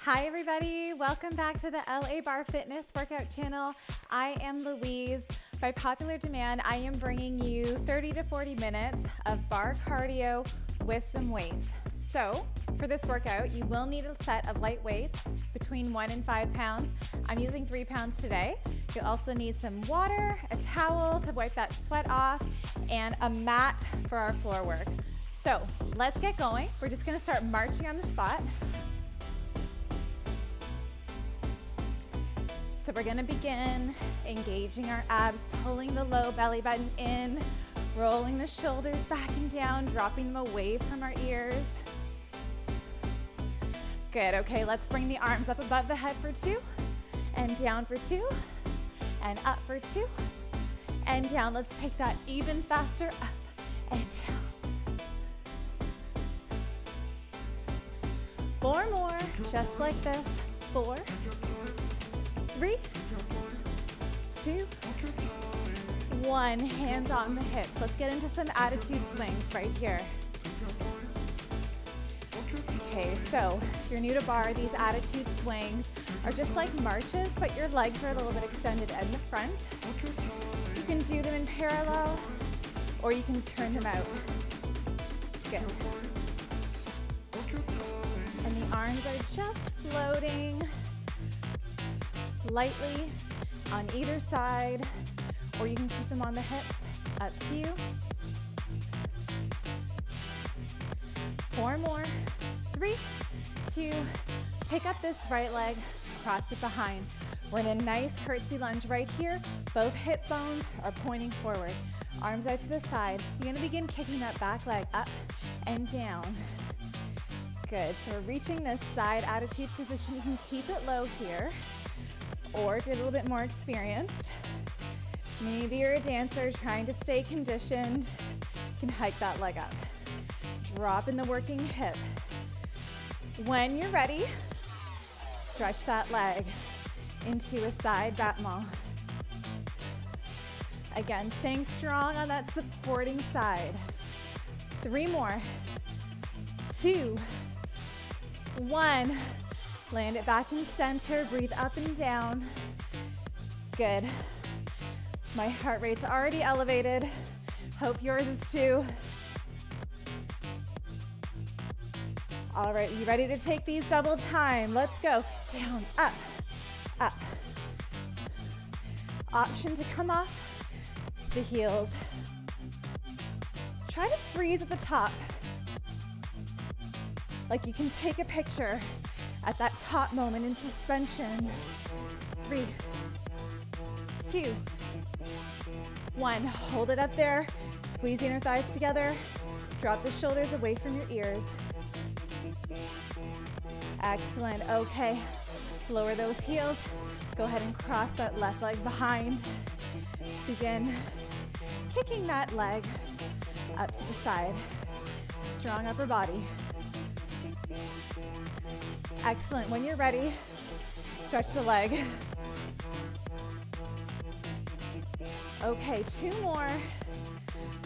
Hi everybody, welcome back to the LA Barre Fitness Workout Channel. I am Louise. By popular demand, I am bringing you 30 to 40 minutes of barre cardio with some weights. So for this workout, you will need a set of light weights between 1 and 5 pounds. I'm using 3 pounds today. You'll also need some water, a towel to wipe that sweat off, and a mat for our floor work. So let's get going. We're just gonna start marching on the spot. So we're gonna begin engaging our abs, pulling the low belly button in, rolling the shoulders back and down, dropping them away from our ears. Good, okay, let's bring the arms up above the head for 2, and down for 2, and up for 2, and down. Let's take that even faster, up and down. 4 more, just like this. 4, 3, 2, 1. Hands on the hips. Let's get into some attitude swings right here. Okay, so if you're new to barre, these attitude swings are just like marches, but your legs are a little bit extended in the front. You can do them in parallel, or you can turn them out. Good. And the arms are just floating lightly on either side, or you can keep them on the hips, up to you. 4 more, 3, 2, pick up this right leg, cross it behind. We're in a nice curtsy lunge right here. Both hip bones are pointing forward. Arms out to the side. You're gonna begin kicking that back leg up and down. Good, so we're reaching this side attitude position. You can keep it low here, or if you're a little bit more experienced, maybe you're a dancer trying to stay conditioned, you can hike that leg up. Drop in the working hip. When you're ready, stretch that leg into a side battement. Again, staying strong on that supporting side. 3 more. 2, 1. Land it back in center, breathe up and down. Good. My heart rate's already elevated. Hope yours is too. All right, you ready to take these double time? Let's go. Down, up, up. Option to come off the heels. Try to freeze at the top. Like you can take a picture at that top moment in suspension. 3, 2, 1. Hold it up there. Squeeze the inner thighs together. Drop the shoulders away from your ears. Excellent. Okay. Lower those heels. Go ahead and cross that left leg behind. Begin kicking that leg up to the side. Strong upper body. Excellent. When you're ready, stretch the leg. Okay, 2 more.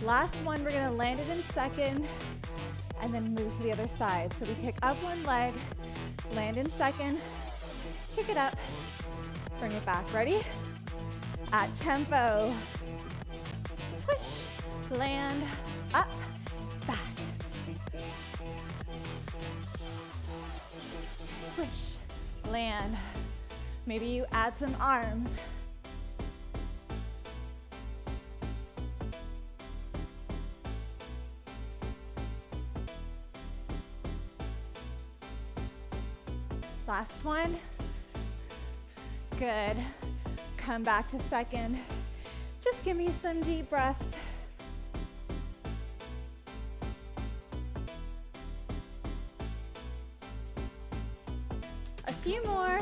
Last one, we're gonna land it in second and then move to the other side. So we kick up one leg, land in second, kick it up, bring it back. Ready? At tempo. Swish, land, up, back. Swish, land. Maybe you add some arms. Last one. Good. Come back to second. Just give me some deep breaths. A few more.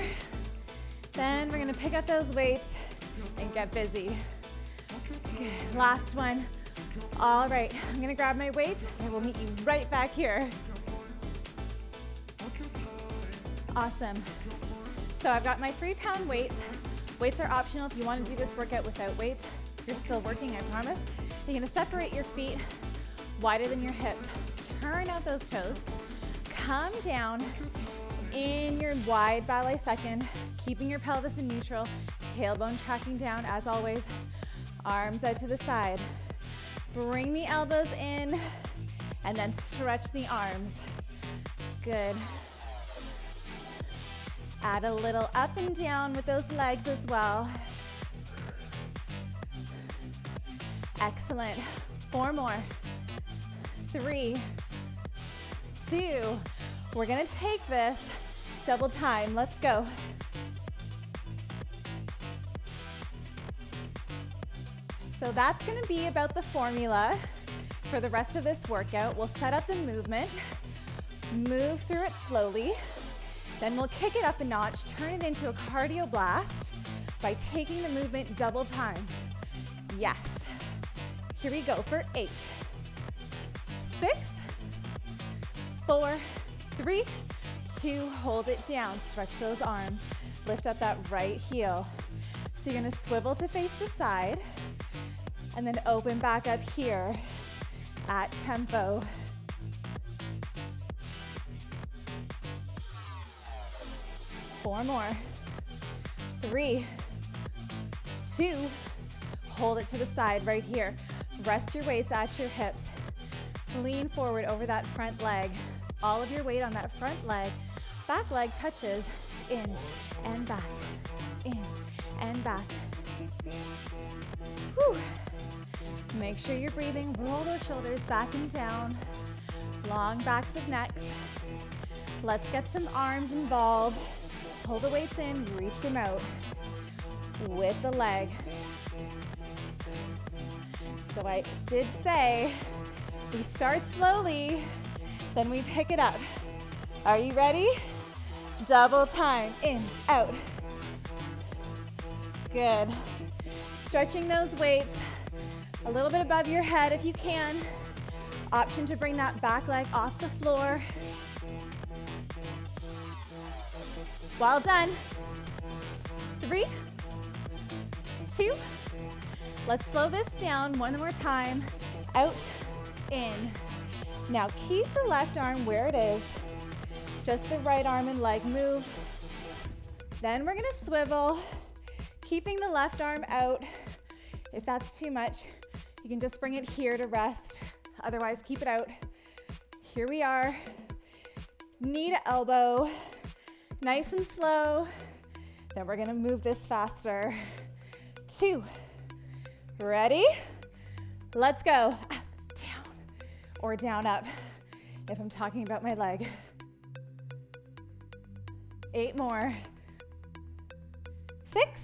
Then we're gonna pick up those weights and get busy. Good. Last one. All right, I'm gonna grab my weights and we'll meet you right back here. Awesome. So I've got my 3-pound weights. Weights are optional if you want to do this workout without weights. You're still working, I promise. You're gonna separate your feet wider than your hips. Turn out those toes. Come down, in your wide ballet second, keeping your pelvis in neutral, tailbone tracking down as always, arms out to the side. Bring the elbows in and then stretch the arms. Good. Add a little up and down with those legs as well. Excellent. 4 more. 3, 2. We're gonna take this double time. Let's go. So that's gonna be about the formula for the rest of this workout. We'll set up the movement, move through it slowly, then we'll kick it up a notch, turn it into a cardio blast by taking the movement double time. Yes. Here we go for 8, 6, 4, 3, 2, hold it down. Stretch those arms. Lift up that right heel. So you're gonna swivel to face the side and then open back up here at tempo. Four more. 3, 2, hold it to the side right here. Rest your weights at your hips. Lean forward over that front leg. All of your weight on that front leg. Back leg touches in and back, in and back. Whew. Make sure you're breathing. Roll those shoulders back and down. Long backs of necks. Let's get some arms involved. Pull the weights in, reach them out with the leg. So I did say we start slowly, then we pick it up. Are you ready? Double time, in, out. Good. Stretching those weights a little bit above your head if you can. Option to bring that back leg off the floor. Well done. 3, 2. Let's slow this down one more time. Out, in. Now keep the left arm where it is. Just the right arm and leg move. Then we're gonna swivel, keeping the left arm out. If that's too much, you can just bring it here to rest. Otherwise, keep it out. Here we are. Knee to elbow. Nice and slow. Then we're gonna move this faster. 2. Ready? Let's go. Up, down, or down, up, if I'm talking about my leg. 8 more. 6,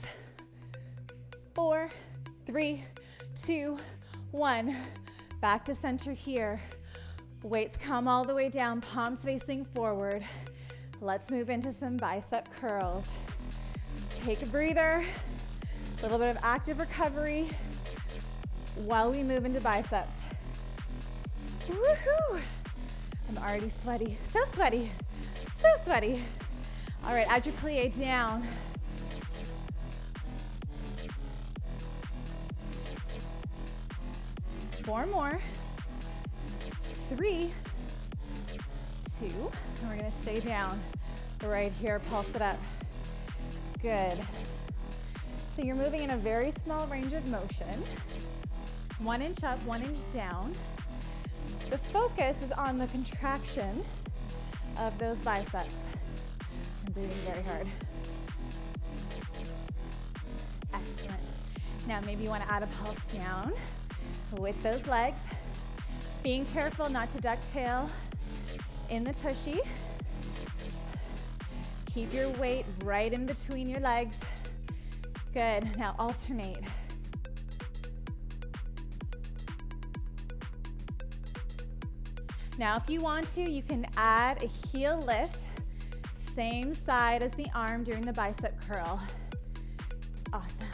4, 3, 2, 1. Back to center here. Weights come all the way down, palms facing forward. Let's move into some bicep curls. Take a breather, a little bit of active recovery while we move into biceps. Woohoo! I'm already sweaty, so sweaty, so sweaty. All right, add your plie down. Four more. 3, 2, and we're gonna stay down right here, pulse it up. Good. So you're moving in a very small range of motion. 1 inch up, 1 inch down. The focus is on the contraction of those biceps. I'm breathing very hard. Excellent. Now maybe you want to add a pulse down with those legs. Being careful not to ducktail in the tushy. Keep your weight right in between your legs. Good. Now alternate. Now if you want to, you can add a heel lift, same side as the arm during the bicep curl. Awesome.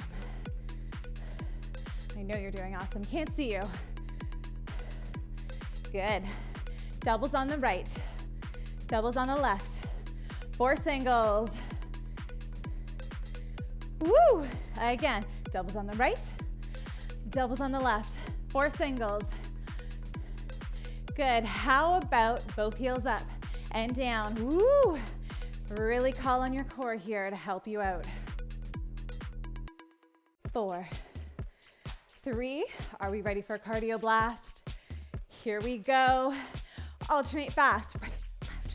I know you're doing awesome. Can't see you. Good. Doubles on the right, doubles on the left. 4 singles. Woo! Again, doubles on the right, doubles on the left. 4 singles. Good. How about both heels up and down? Woo! Really call on your core here to help you out. 4, 3, are we ready for a cardio blast? Here we go. Alternate fast, right,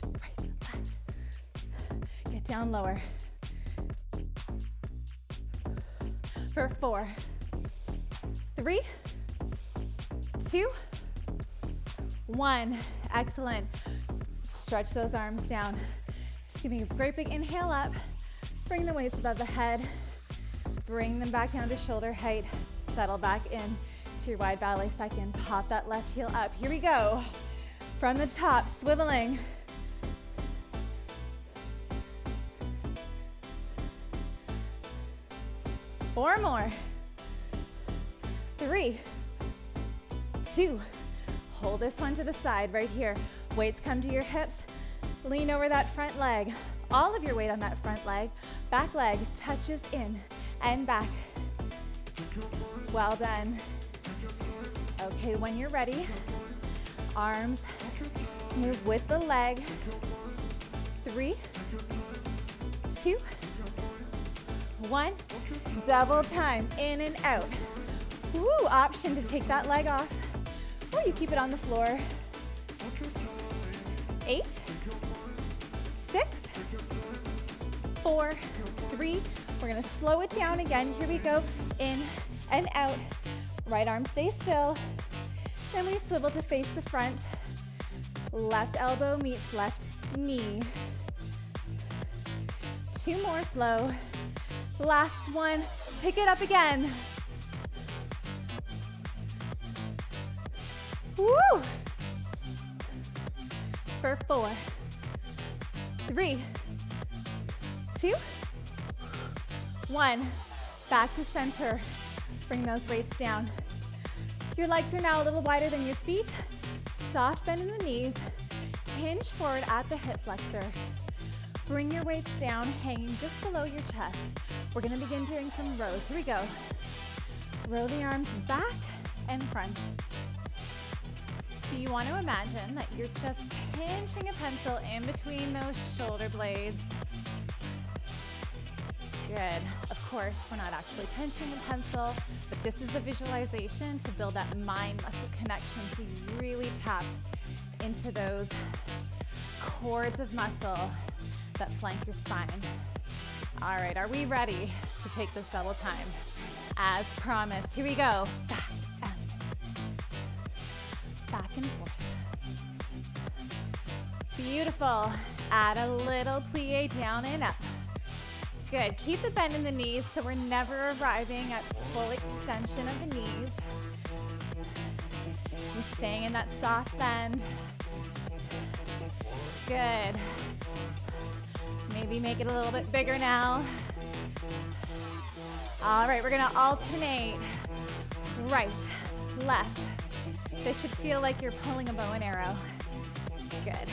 left. Get down lower. For 4, 3, 2, 1. Excellent. Stretch those arms down. Just give me a great big inhale up. Bring the weights above the head. Bring them back down to shoulder height. Settle back in to your wide ballet second. Pop that left heel up. Here we go. From the top, swiveling. Four more. 3, 2. Hold this one to the side right here. Weights come to your hips. Lean over that front leg. All of your weight on that front leg. Back leg touches in and back. Well done. Okay, when you're ready, arms move with the leg. 3, 2, 1. Double time, in and out. Woo, option to take that leg off, or you keep it on the floor. 8, 6, 4, 3. We're gonna slow it down again. Here we go, in and out. Right arm stays still. Then we swivel to face the front. Left elbow meets left knee. 2 more slow. Last one, pick it up again. Woo! For 4, 3, 2, 1. Back to center. Bring those weights down. Your legs are now a little wider than your feet. Soft bend in the knees. Hinge forward at the hip flexor. Bring your weights down, hanging just below your chest. We're gonna begin doing some rows. Here we go. Row the arms back and front. So you want to imagine that you're just pinching a pencil in between those shoulder blades. Good. Of course, we're not actually pinching a pencil, but this is a visualization to build that mind-muscle connection so you really tap into those cords of muscle that flank your spine. All right, are we ready to take this double time? As promised, here we go. Back and forth. Beautiful. Add a little plie down and up. Good. Keep the bend in the knees so we're never arriving at full extension of the knees. We're staying in that soft bend. Good. Maybe make it a little bit bigger now. All right, we're gonna alternate right, left. This should feel like you're pulling a bow and arrow. Good.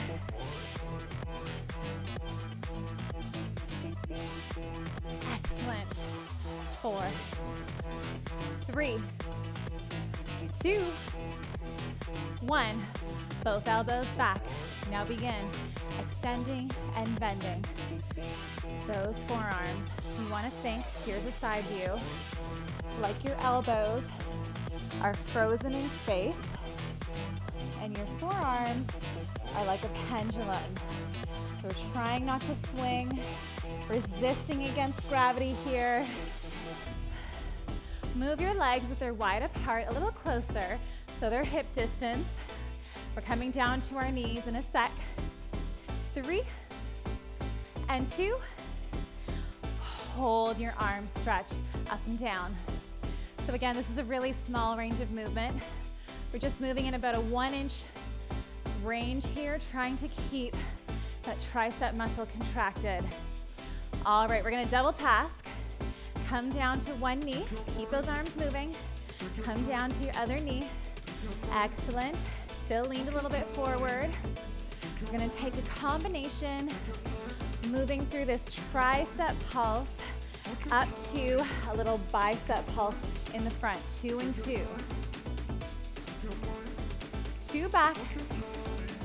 Excellent. 4, 3, 2, 1. Both elbows back. Now begin extending and bending those forearms. You want to think, here's a side view, like your elbows are frozen in space and your forearms are like a pendulum. So we're trying not to swing, resisting against gravity here. Move your legs if they're wide apart a little closer so they're hip distance. We're coming down to our knees in a sec. 3 and 2. Hold your arms stretched up and down. So again, this is a really small range of movement. We're just moving in about a 1-inch range here, trying to keep that tricep muscle contracted. All right, we're gonna double task. Come down to one knee, keep those arms moving. Come down to your other knee. Excellent. Still lean a little bit forward. We're gonna take a combination, moving through this tricep pulse up to a little bicep pulse in the front. 2 and 2. 2 back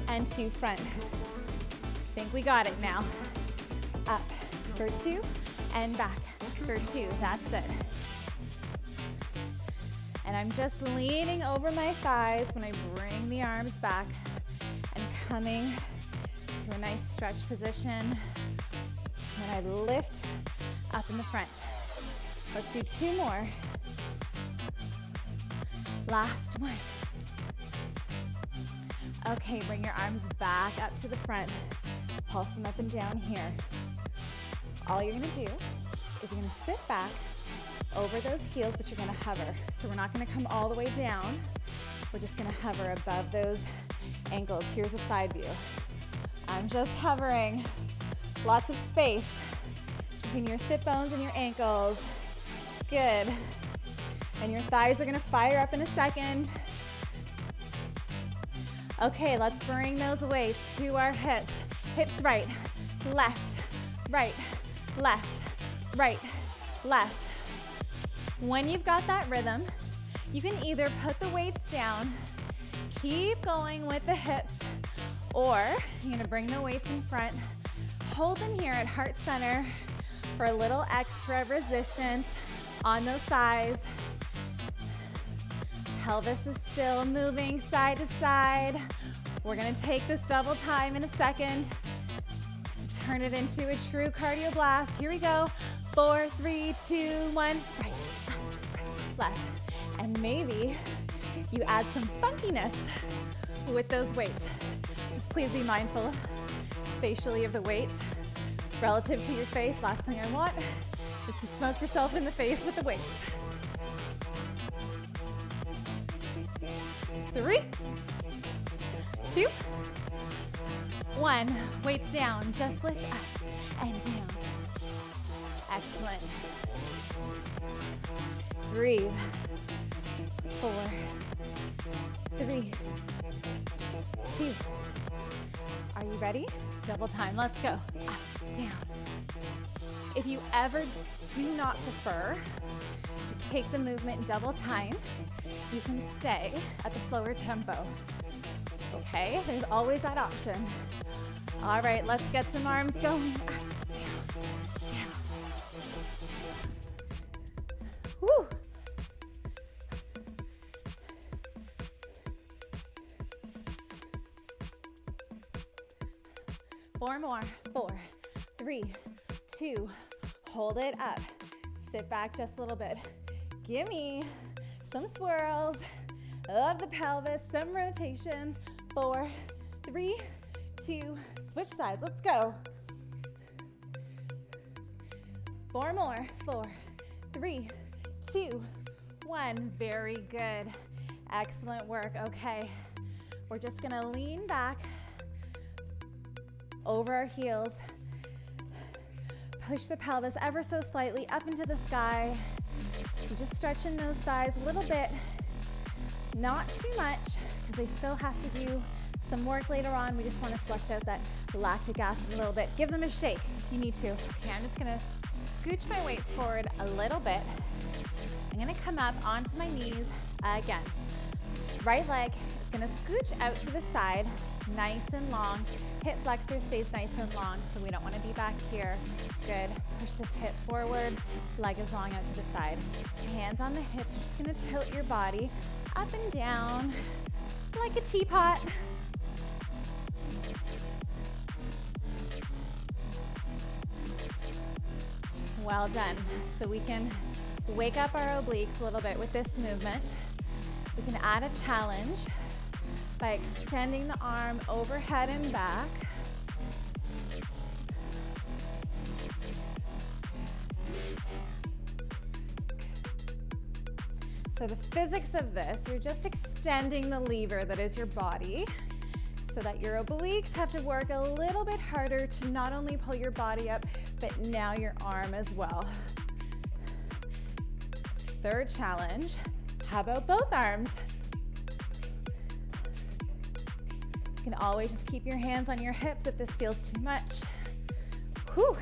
and 2 front. Think we got it now. up for 2, and back for 2. That's it. And I'm just leaning over my thighs when I bring the arms back and coming to a nice stretch position. And I lift up in the front. Let's do 2 more. Last one. Okay, bring your arms back up to the front. Pulse them up and down here. All you're gonna do is you're gonna sit back over those heels, but you're gonna hover. So we're not gonna come all the way down. We're just gonna hover above those ankles. Here's a side view. I'm just hovering. Lots of space between your sit bones and your ankles. Good. And your thighs are gonna fire up in a second. Okay, let's bring those weights to our hips. Hips right, left, right, left, right, left. When you've got that rhythm, you can either put the weights down, keep going with the hips, or you're gonna bring the weights in front, hold them here at heart center for a little extra resistance on those thighs. Pelvis is still moving side to side. We're gonna take this double time in a second to turn it into a true cardio blast. Here we go. 4, 3, 2, 1. Right, left. And maybe you add some funkiness with those weights. Just please be mindful spatially of the weights relative to your face. Last thing I want is to smoke yourself in the face with the weights. 3, 2, 1. Weights down. Just lift up and down. Excellent. Breathe. 4, 3, 2. Are you ready? Double time. Let's go. Up, down. If you ever do not prefer to take the movement in double time, you can stay at the slower tempo. Okay, there's always that option. All right, let's get some arms going. Up, down, down. Woo. Four more. 4, 3, 2. Hold it up. Sit back just a little bit. Give me some swirls of the pelvis, some rotations. 4, 3, 2. Switch sides. Let's go. 4 more. 4, 3, 2, 1. Very good. Excellent work. Okay. We're just going to lean back over our heels. Push the pelvis ever so slightly up into the sky. You're just stretching those thighs a little bit. Not too much, because they still have to do some work later on. We just want to flush out that lactic acid a little bit. Give them a shake if you need to. Okay, I'm just gonna scooch my weights forward a little bit. I'm gonna come up onto my knees again. Right leg is gonna scooch out to the side, nice and long. Hip flexor stays nice and long, so we don't want to be back here. Good. Push this hip forward, leg is long out to the side. Hands on the hips, you're just gonna tilt your body up and down like a teapot. Well done. So we can wake up our obliques a little bit with this movement. We can add a challenge by extending the arm overhead and back. So the physics of this, you're just extending the lever that is your body so that your obliques have to work a little bit harder to not only pull your body up, but now your arm as well. Third challenge, how about both arms? You can always just keep your hands on your hips if this feels too much. Whew.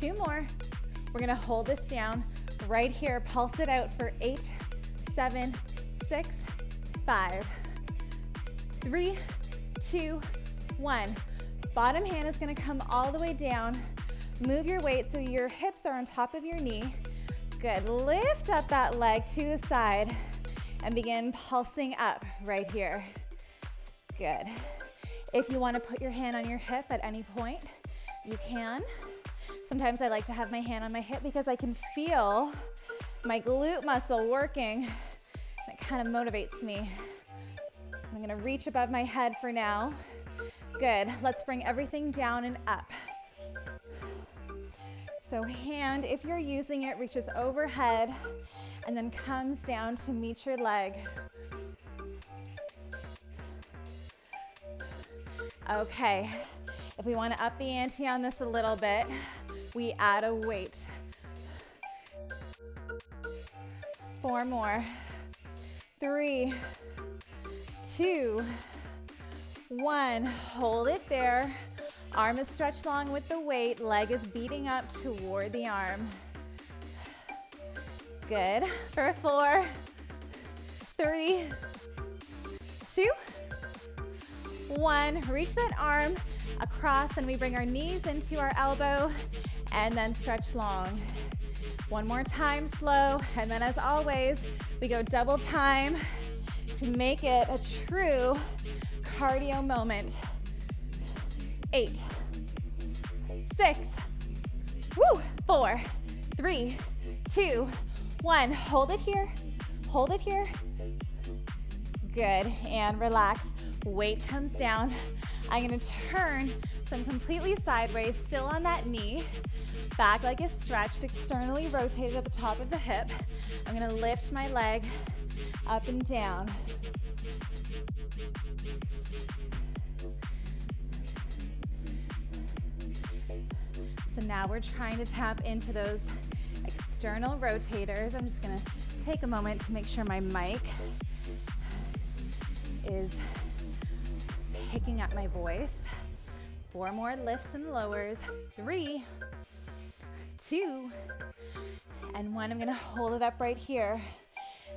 2 more. We're gonna hold this down right here. Pulse it out for 8, 7, 6, 5, 3, 2, 1. Bottom hand is gonna come all the way down. Move your weight so your hips are on top of your knee. Good, lift up that leg to the side and begin pulsing up right here. Good. If you wanna put your hand on your hip at any point, you can. Sometimes I like to have my hand on my hip because I can feel my glute muscle working. That kind of motivates me. I'm gonna reach above my head for now. Good, let's bring everything down and up. So hand, if you're using it, reaches overhead and then comes down to meet your leg. Okay, if we want to up the ante on this a little bit, we add a weight. 4 more. 3, 2, 1. Hold it there. Arm is stretched long with the weight. Leg is beating up toward the arm. Good. For 4, 3, 2, 1. Reach that arm across and we bring our knees into our elbow and then stretch long. One more time, slow. And then as always, we go double time to make it a true cardio moment. 8, 6, 4, 3, 2, 1. Hold it here, hold it here. Good, and relax. Weight comes down. I'm gonna turn so I'm completely sideways, still on that knee. Back leg is stretched, externally rotated at the top of the hip. I'm gonna lift my leg up and down. So now we're trying to tap into those external rotators. I'm just gonna take a moment to make sure my mic is picking up my voice. 4 more lifts and lowers. 3, 2, and 1. I'm gonna hold it up right here.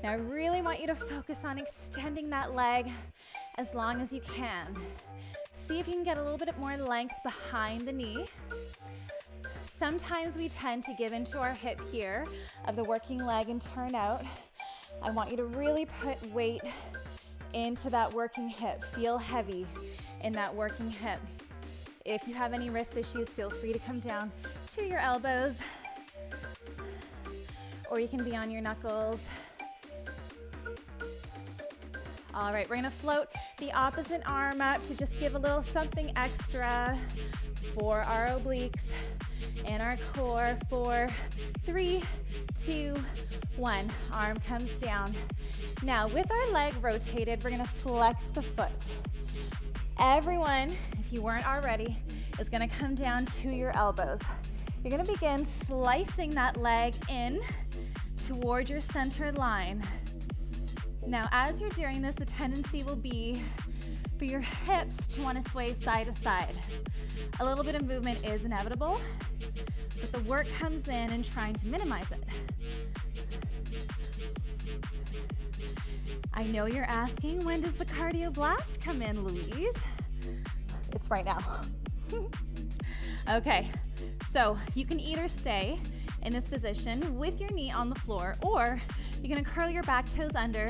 Now I really want you to focus on extending that leg as long as you can. See if you can get a little bit more length behind the knee. Sometimes we tend to give into our hip here of the working leg and turn out. I want you to really put weight into that working hip. Feel heavy in that working hip. If you have any wrist issues, feel free to come down to your elbows, or you can be on your knuckles. All right, we're gonna float the opposite arm up to just give a little something extra for our obliques and our core. 4, 3, 2, 1. Arm comes down. Now with our leg rotated, we're gonna flex the foot. Everyone, if you weren't already, is gonna come down to your elbows. You're gonna begin slicing that leg in toward your center line. Now, as you're doing this, the tendency will be for your hips to wanna sway side to side. A little bit of movement is inevitable, but the work comes in trying to minimize it. I know you're asking, when does the cardio blast come in, Louise? It's right now. Okay, so you can either stay in this position with your knee on the floor, or you're gonna curl your back toes under,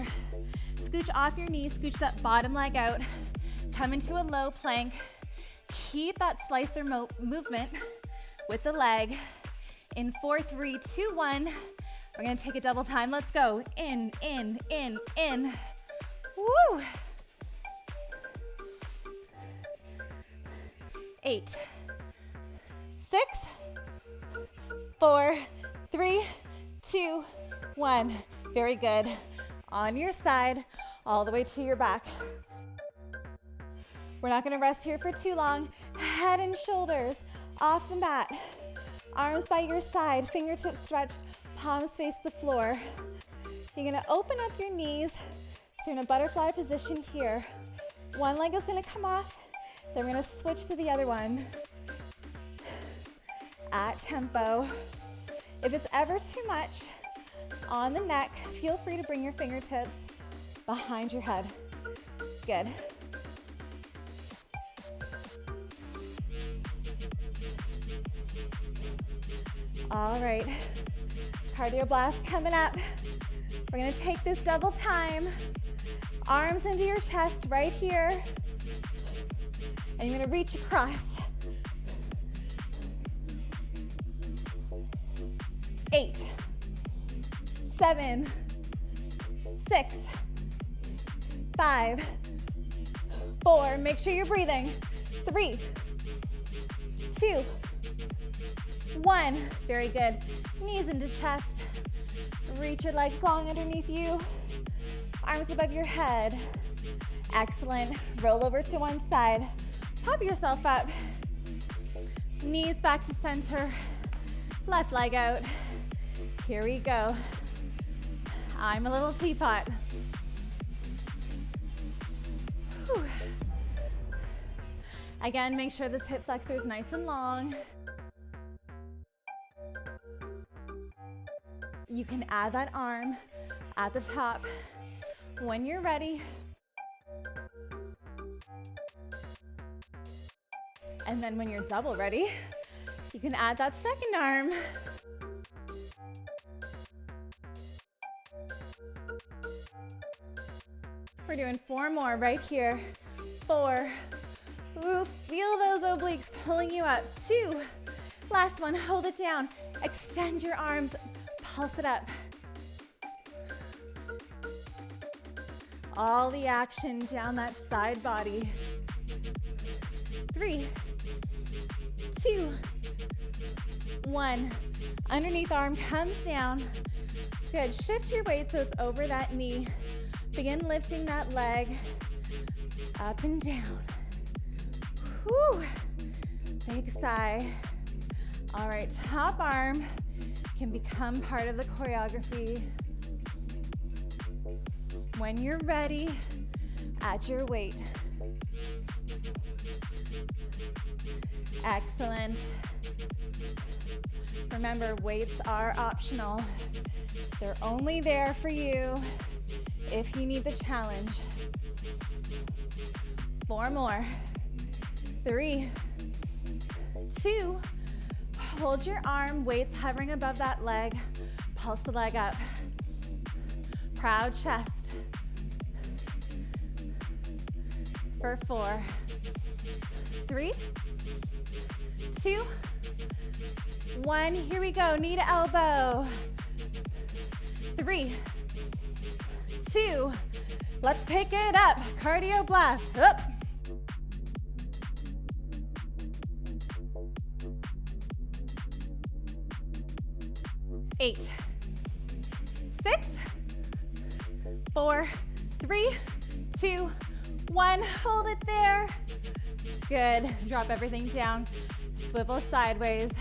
scooch off your knees, scooch that bottom leg out, come into a low plank, keep that slicer movement with the leg. In 4, 3, 2, 1, we're gonna take a double time. Let's go. In, in, in, in. Woo! 8, 6, 4, 3, 2, 1. Very good. On your side, all the way to your back. We're not gonna rest here for too long. Head and shoulders off the mat. Arms by your side, fingertips stretched, palms face the floor. You're gonna open up your knees, so you're in a butterfly position here. One leg is gonna come off, then we're gonna switch to the other one. At tempo. If it's ever too much on the neck, feel free to bring your fingertips behind your head. Good. All right, cardio blast coming up. We're gonna take this double time. Arms into your chest right here. And you're gonna reach across. 8, 7, 6, 5, 4. Make sure you're breathing. 3, 2, 1. Very good. Knees into chest. Reach your legs long underneath you. Arms above your head. Excellent. Roll over to one side. Pop yourself up. Knees back to center. Left leg out. Here we go. I'm a little teapot. Whew. Again, make sure this hip flexor is nice and long. You can add that arm at the top when you're ready. And then when you're double ready, you can add that second arm. We're doing 4 more right here. 4. Ooh, feel those obliques pulling you up. 2. Last one, hold it down. Extend your arms, pulse it up. All the action down that side body. 3, 2, 1. Underneath arm comes down. Good, shift your weight so it's over that knee. Begin lifting that leg up and down. Whew. Big sigh. All right, top arm can become part of the choreography. When you're ready, add your weight. Excellent. Remember, weights are optional. They're only there for you if you need the challenge. 4 more. 3, 2, hold your arm, weights hovering above that leg. Pulse the leg up. Proud chest. For 4, 3, 2, 1. Here we go, knee to elbow. 3, 2, let's pick it up. Cardio blast, up. 8, 6, 4, 3, 2, 1. Hold it there. Good. Drop everything down. Swivel sideways.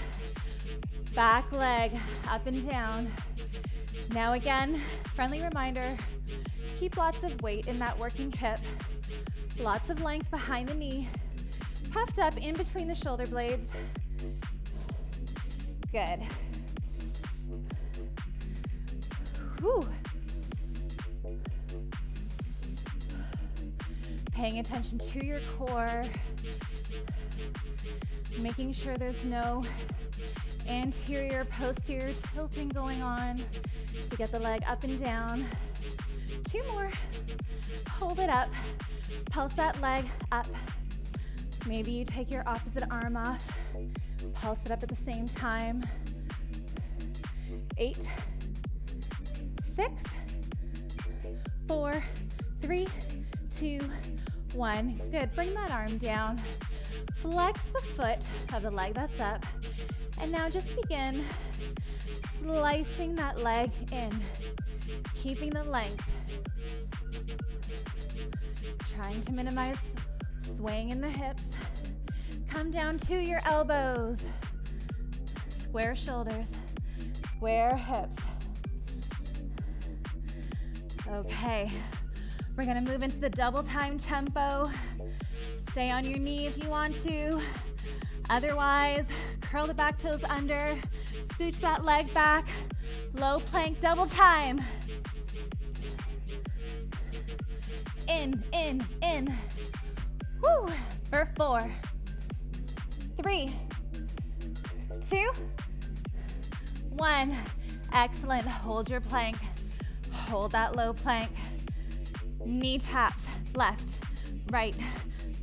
Back leg up and down. Now again, friendly reminder, keep lots of weight in that working hip. Lots of length behind the knee. Puffed up in between the shoulder blades. Good. Whew. Paying attention to your core. Making sure there's no anterior, posterior tilting going on to get the leg up and down. 2 more. Hold it up. Pulse that leg up. Maybe you take your opposite arm off. Pulse it up at the same time. 8, 6, 4, 3, 2, 1. Good. Bring that arm down. Flex the foot of the leg that's up. And now just begin slicing that leg in, keeping the length. Trying to minimize swaying in the hips. Come down to your elbows. Square shoulders, square hips. Okay, we're gonna move into the double time tempo. Stay on your knee if you want to. Otherwise, curl the back toes under, scooch that leg back, low plank, double time. In, in. Woo, for 4, 3, 2, 1. Excellent. Hold your plank. Hold that low plank. Knee taps. Left, right,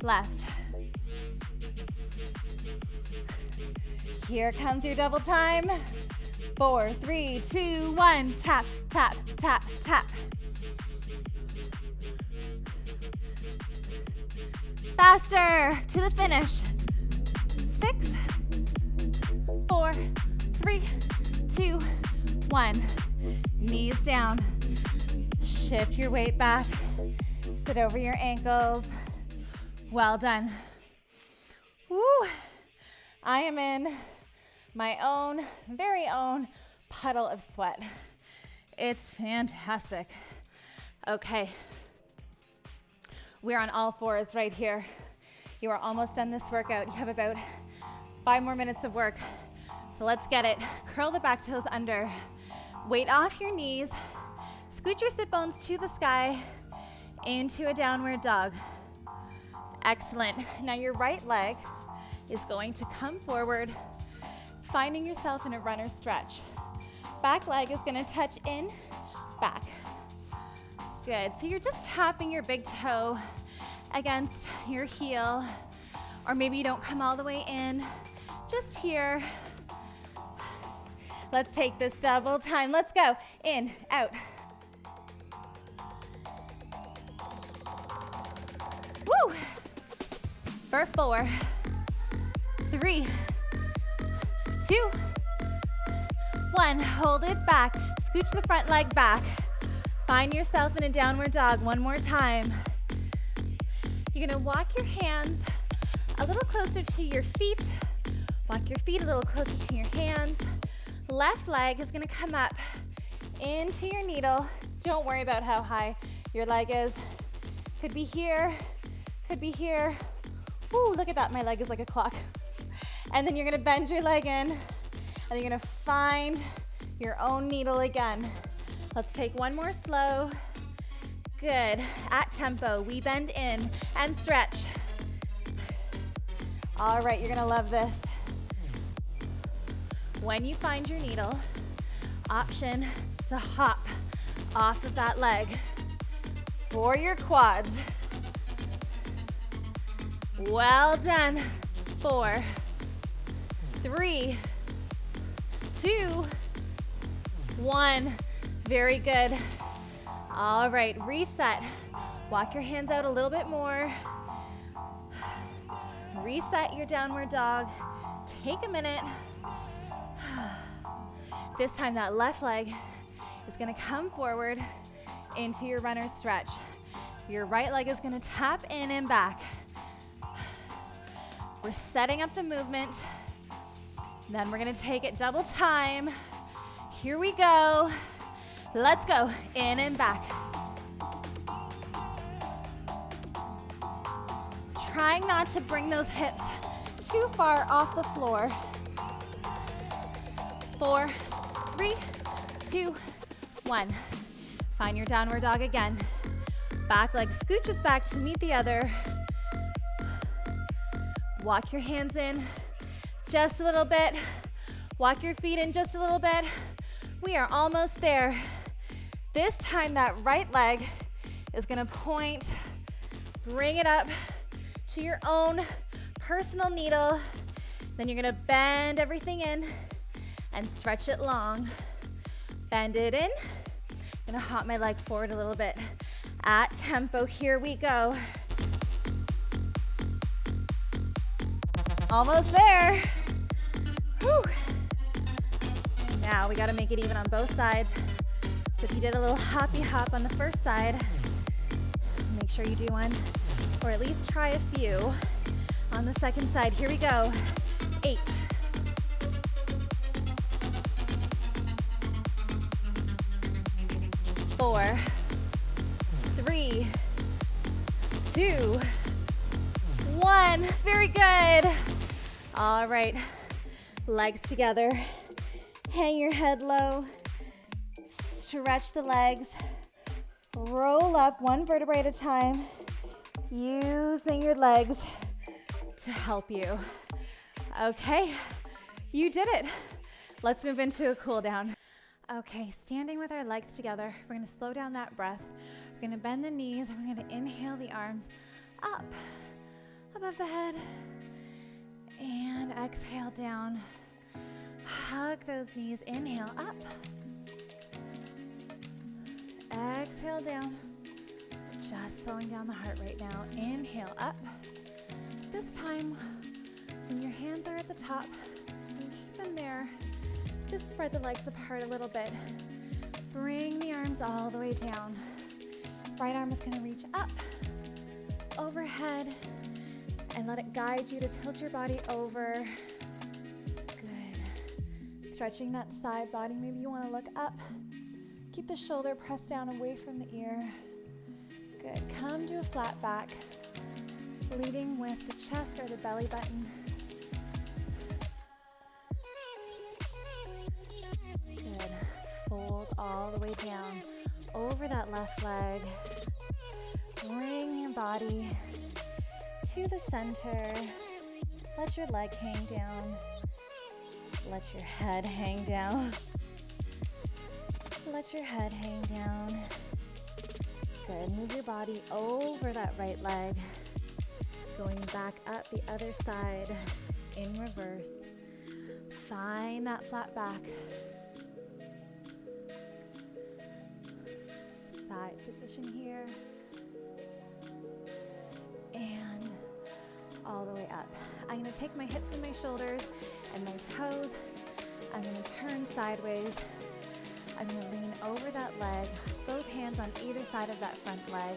left. Here comes your double time. 4, 3, 2, 1. Tap, tap, tap, tap. Faster to the finish. 6, 4, 3, 2, 1. Knees down. Shift your weight back. Sit over your ankles. Well done. Woo! I am in my own, very own puddle of sweat. It's fantastic. Okay. We're on all fours right here. You are almost done this workout. You have about 5 more minutes of work. So let's get it. Curl the back toes under. Weight off your knees. Scoot your sit bones to the sky into a downward dog. Excellent. Now your right leg is going to come forward, finding yourself in a runner stretch. Back leg is going to touch in, back. Good. So you're just tapping your big toe against your heel, or maybe you don't come all the way in, just here. Let's take this double time. Let's go. In, out. Woo! For 4, 3, 2, 1. Hold it back. Scooch the front leg back. Find yourself in a downward dog one more time. You're gonna walk your hands a little closer to your feet. Walk your feet a little closer to your hands. Left leg is gonna come up into your needle. Don't worry about how high your leg is. Could be here, could be here. Ooh, look at that, my leg is like a clock. And then you're gonna bend your leg in, and you're gonna find your own needle again. Let's take one more slow. Good. At tempo, we bend in and stretch. All right, you're gonna love this. When you find your needle, option to hop off of that leg for your quads. Well done. 4, 3, 2, 1. Very good. All right, reset. Walk your hands out a little bit more. Reset your downward dog. Take a minute. This time that left leg is gonna come forward into your runner stretch. Your right leg is gonna tap in and back. We're setting up the movement. Then we're gonna take it double time. Here we go. Let's go. In and back. Trying not to bring those hips too far off the floor. 4, 3, 2, 1. Find your downward dog again. Back leg scooches back to meet the other. Walk your hands in just a little bit. Walk your feet in just a little bit. We are almost there. This time that right leg is gonna point, bring it up to your own personal needle. Then you're gonna bend everything in and stretch it long. Bend it in. I'm gonna hop my leg forward a little bit. At tempo, here we go. Almost there. Whew. Now we gotta make it even on both sides. So if you did a little hoppy hop on the first side, make sure you do one, or at least try a few on the second side. Here we go. 8. 4, 3, 2, 1. Very good. All right, legs together. Hang your head low. Stretch the legs. Roll up one vertebrae at a time, using your legs to help you. Okay, you did it. let's move into a cool down. Okay, standing with our legs together, we're gonna slow down that breath. We're gonna bend the knees, and we're gonna inhale the arms up, above the head, and exhale down. Hug those knees, inhale up, exhale down. Just slowing down the heart right now. Inhale up. This time, when your hands are at the top, you keep them there. Just spread the legs apart a little bit. Bring the arms all the way down. Right arm is gonna reach up, overhead, and let it guide you to tilt your body over. Good. Stretching that side body. Maybe you wanna look up. Keep the shoulder pressed down away from the ear. Good. Come to a flat back, leading with the chest or the belly button. Good. Fold all the way down over that left leg. Bring your body to the center. Let your leg hang down. Let your head hang down. Let your head hang down. Good. Move your body over that right leg. Going back up the other side in reverse. Find that flat back. Side position here. And all the way up. I'm going to take my hips and my shoulders and my toes. I'm going to turn sideways. I'm going to lean over that leg, both hands on either side of that front leg.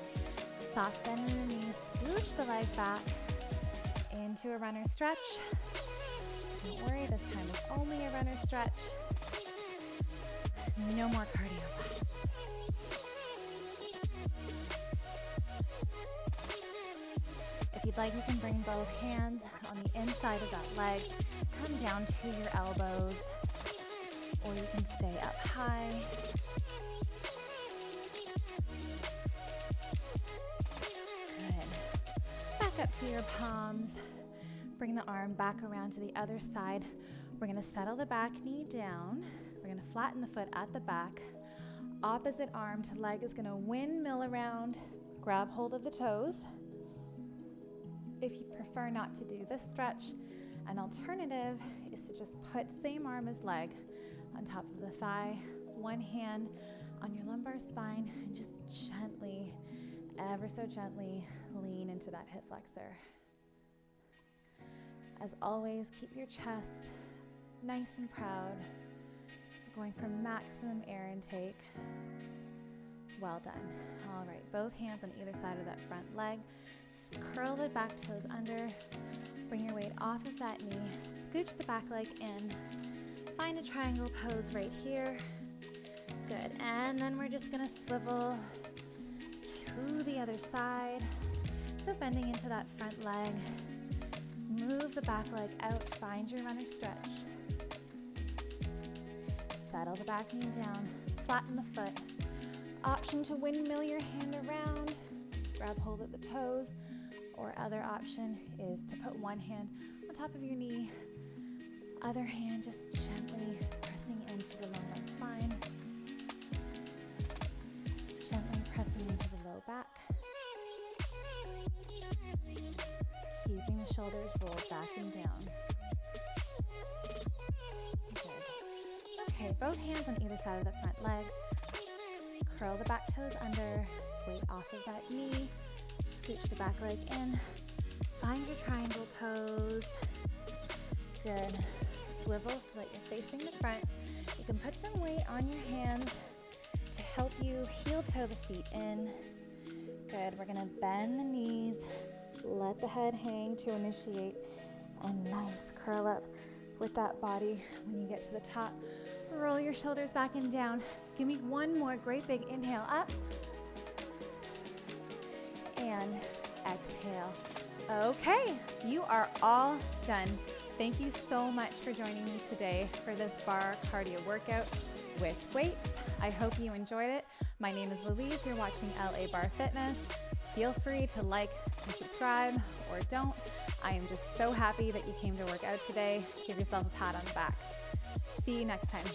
Soft bend in the knees, scooch the leg back into a runner stretch. Don't worry, this time is only a runner stretch. No more cardio busts. If you'd like, you can bring both hands on the inside of that leg. Come down to your elbows, or you can stay up high. Good. Back up to your palms. Bring the arm back around to the other side. We're going to settle the back knee down. We're going to flatten the foot at the back. Opposite arm to leg is going to windmill around. Grab hold of the toes. If you prefer not to do this stretch, an alternative is to just put same arm as leg on top of the thigh, one hand on your lumbar spine, and just gently, ever so gently, lean into that hip flexor. As always, keep your chest nice and proud. We're going for maximum air intake. Well done. All right, both hands on either side of that front leg. Curl the back toes under. Bring your weight off of that knee. Scooch the back leg in. Find a triangle pose right here. Good. And then we're just going to swivel to the other side. So bending into that front leg. Move the back leg out. Find your runner stretch. Settle the back knee down. Flatten the foot. Option to windmill your hand around. Grab hold of the toes. Or other option is to put one hand on top of your knee. Other hand just gently pressing into the lumbar spine. Gently pressing into the low back. Keeping the shoulders rolled back and down. Good. Okay, both hands on either side of the front leg. Curl the back toes under, weight off of that knee. Scooch the back leg in. Find your triangle pose. Good. Swivel so that you're facing the front. You can put some weight on your hands to help you heel toe the feet in. Good. We're going to bend the knees. Let the head hang to initiate. And nice curl up with that body. When you get to the top, roll your shoulders back and down. Give me one more great big inhale up. And exhale. Okay, you are all done. Thank you so much for joining me today for this bar cardio workout with weights. I hope you enjoyed it. My name is Louise. You're watching LA Bar Fitness. Feel free to like and subscribe or don't. I am just so happy that you came to work out today. Give yourself a pat on the back. See you next time.